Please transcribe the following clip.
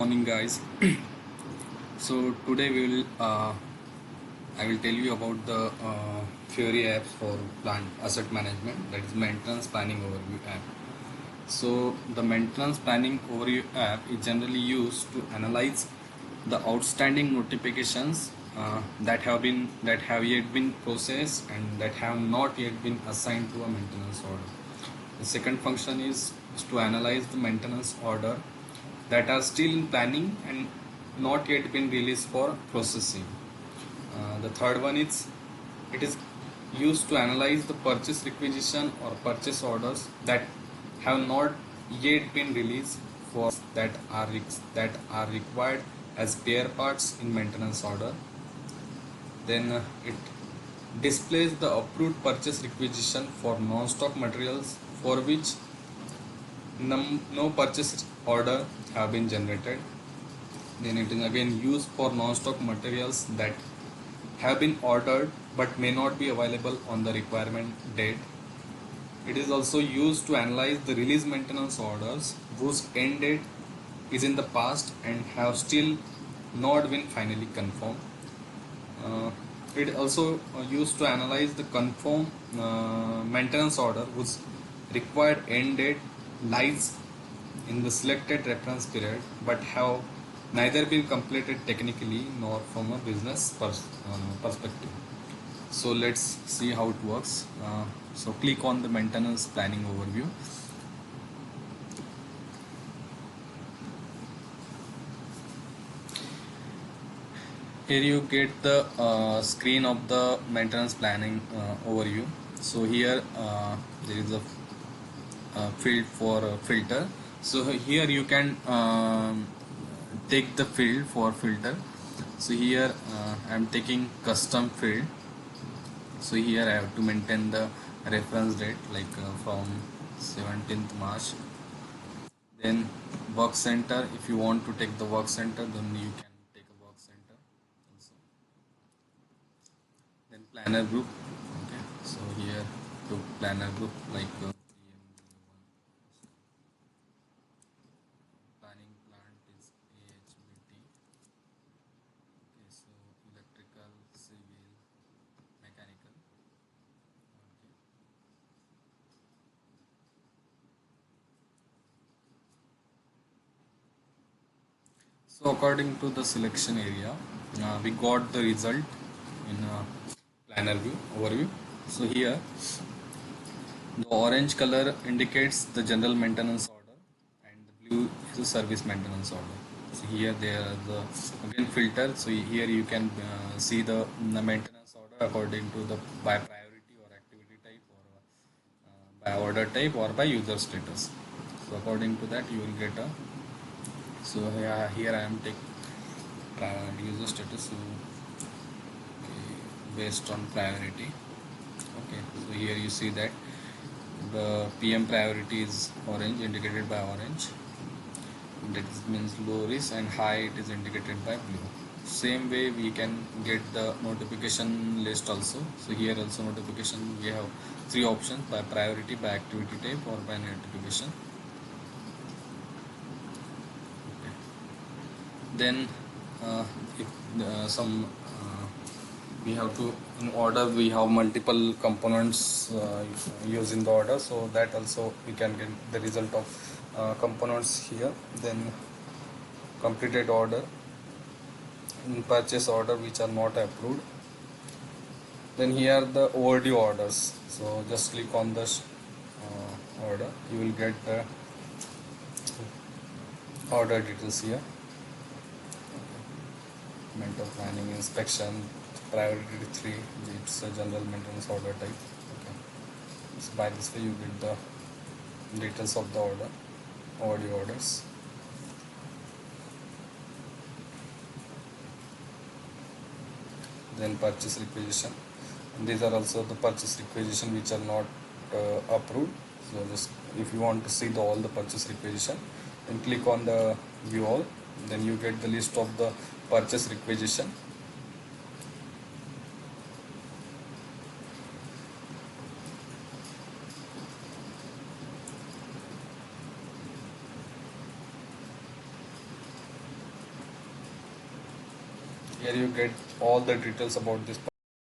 Morning, guys. So today I will tell you about the Fury apps for plant asset management, that is maintenance planning overview app. So the maintenance planning overview app is generally used to analyze the outstanding notifications that have yet been processed and that have not yet been assigned to a maintenance order. The second function is to analyze the maintenance order that are still in planning and not yet been released for processing. The third one is it is used to analyze the purchase requisition or purchase orders that have not yet been released for that are required as spare parts in maintenance order. Then it displays the approved purchase requisition for non-stock materials for which no purchase order have been generated. Then it is again used for non-stock materials that have been ordered but may not be available on the requirement date. It is also used to analyze the release maintenance orders whose end date is in the past and have still not been finally confirmed. Uh, it also used to analyze the confirmed maintenance order whose required end date lies in the selected reference period but have neither been completed technically nor from a business perspective. So let's see how it works. So click on the maintenance planning overview. Here you get the screen of the maintenance planning overview. So here there is a field for filter. So here you can take the field for filter. So here I am taking custom field. So here I have to maintain the reference date like from 17th March. Then work center, if you want to take the work center, then you can take a work center also. Then planner group. Okay, so here to planner group like planning plant is AHBT. Okay, so electrical, civil, mechanical. Okay. So according to the selection area, we got the result in planner view overview. So here the orange color indicates the general maintenance order and the blue is the service maintenance order. So here there are the again filter. So here you can see the maintenance order according to the by priority or activity type or by order type or by user status. So according to that you will get a. So here I am taking user status. So okay, based on priority. Okay, so here you see that the PM priority is orange, indicated by orange, that means low risk, and high it is indicated by blue. Same way we can get the notification list also. So here also notification we have three options: by priority, by activity type, or by notification. Okay. Then if some we have to, in order we have multiple components used in the order, so that also we can get the result of components here. Then completed order, in purchase order which are not approved. Then here the overdue orders. So just click on this order, you will get the order details here. Mental planning, inspection, priority 3, it's a general maintenance order type. Okay. So by this way you get the details of the order, overdue orders. Then purchase requisition, and these are also the purchase requisition which are not approved. So just if you want to see all the purchase requisition, then click on the view all, then you get the list of the purchase requisition. Here you get all the details about this